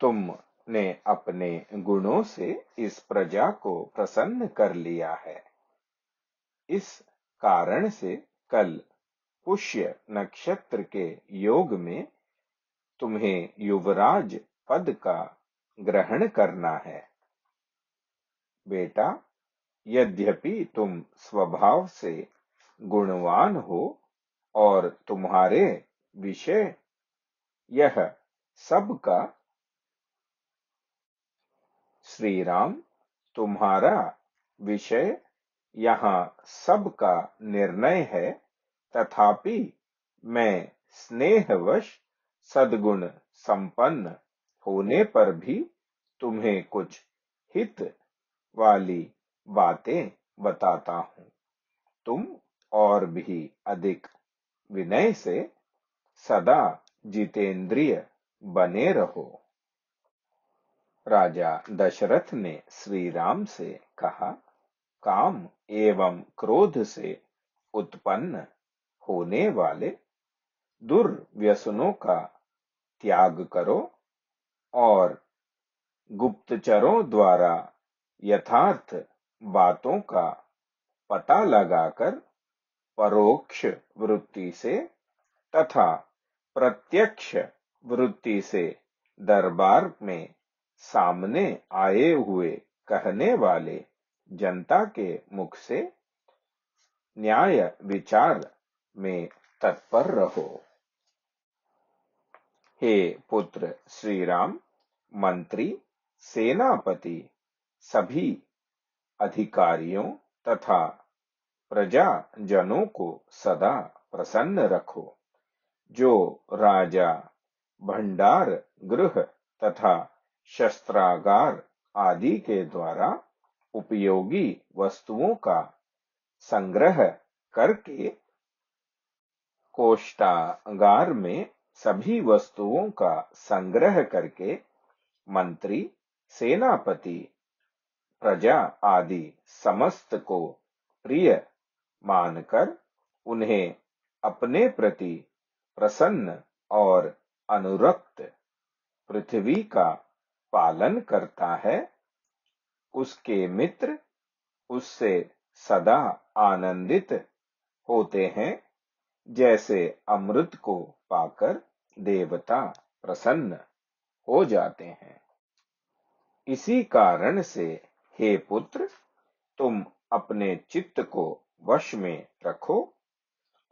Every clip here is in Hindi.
तुमने अपने गुणों से इस प्रजा को प्रसन्न कर लिया है। इस कारण से कल पुष्य नक्षत्र के योग में तुम्हें युवराज पद का ग्रहण करना है। बेटा, यद्यपि तुम स्वभाव से गुणवान हो और तुम्हारे विषय यह सब का श्री राम तुम्हारा विषय यहाँ सब का निर्णय है, तथापि मैं स्नेहवश सद्गुण संपन्न होने पर भी तुम्हें कुछ हित वाली बातें बताता हूँ। तुम और भी अधिक विनय से सदा जितेंद्रिय बने रहो। राजा दशरथ ने श्री राम से कहा, काम एवं क्रोध से उत्पन्न होने वाले दुर्व्यसनों का त्याग करो और गुप्तचरों द्वारा यथार्थ बातों का पता लगाकर परोक्ष वृत्ति से तथा प्रत्यक्ष वृत्ति से दरबार में सामने आए हुए कहने वाले जनता के मुख से न्याय विचार में तत्पर रहो। हे पुत्र श्री राम, मंत्री, सेनापति, सभी अधिकारियों तथा प्रजाजनों को सदा प्रसन्न रखो। जो राजा भंडार गृह तथा शस्त्रागार आदि के द्वारा उपयोगी वस्तुओं का संग्रह करके कोष्ठागार में सभी वस्तुओं का संग्रह करके मंत्री, सेनापति, प्रजा आदि समस्त को प्रिय मानकर उन्हें अपने प्रति प्रसन्न और अनुरक्त पृथ्वी का पालन करता है, उसके मित्र उससे सदा आनंदित होते हैं, जैसे अमृत को पाकर देवता प्रसन्न हो जाते हैं। इसी कारण से हे पुत्र, तुम अपने चित्त को वश में रखो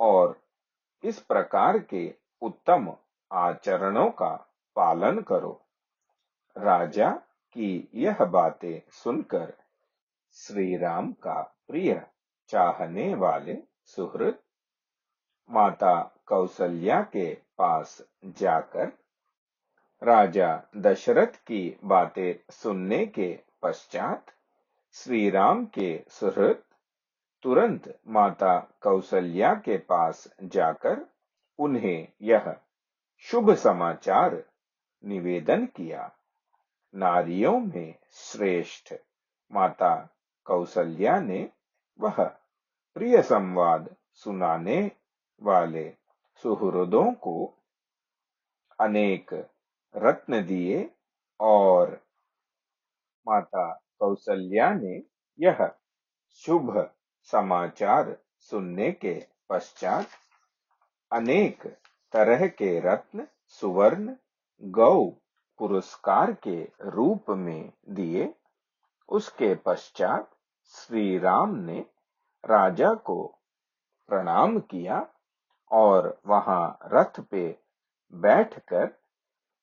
और इस प्रकार के उत्तम आचरणों का पालन करो। राजा की यह बातें सुनकर श्री राम का प्रिय चाहने वाले सुहृद माता कौसल्या के पास जाकर राजा दशरथ की बातें सुनने के पश्चात श्री राम के सुहृद तुरंत माता कौसल्या के पास जाकर उन्हें यह शुभ समाचार निवेदन किया। नारियों में श्रेष्ठ माता कौसल्या ने वह प्रिय संवाद सुनाने वाले सुहृदों को अनेक रत्न दिए और माता कौसल्या ने यह शुभ समाचार सुनने के पश्चात अनेक तरह के रत्न सुवर्ण गौ पुरस्कार के रूप में दिए। उसके पश्चात श्री राम ने राजा को प्रणाम किया और वहां रथ पे बैठकर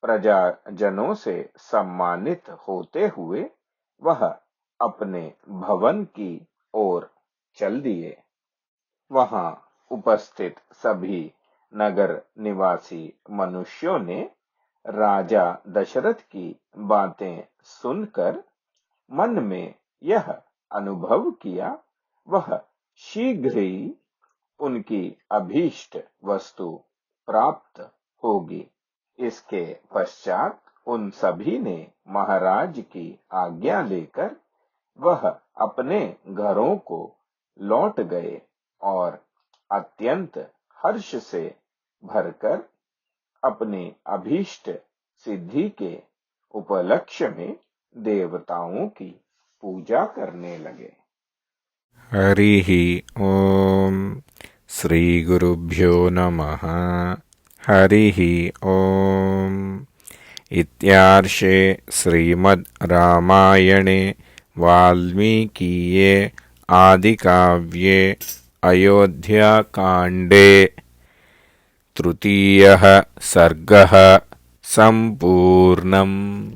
प्रजाजनों से सम्मानित होते हुए वह अपने भवन की ओर चल दिए। वहां उपस्थित सभी नगर निवासी मनुष्यों ने राजा दशरथ की बातें सुनकर मन में यह अनुभव किया, वह शीघ्र ही उनकी अभीष्ट वस्तु प्राप्त होगी। इसके पश्चात उन सभी ने महाराज की आज्ञा लेकर वह अपने घरों को लौट गए और अत्यंत हर्ष से भरकर अपनी अभीष्ट सिद्धि के उपलक्ष्य में देवताओं की पूजा करने लगे। हरिः ओम श्री गुरुभ्यो नमः। हरिः ओम। इत्यार्षे श्रीमद् रामायणे वाल्मीकीये आदिकाव्ये अयोध्याकाण्डे तृतीयः सर्गः सम्पूर्णम्।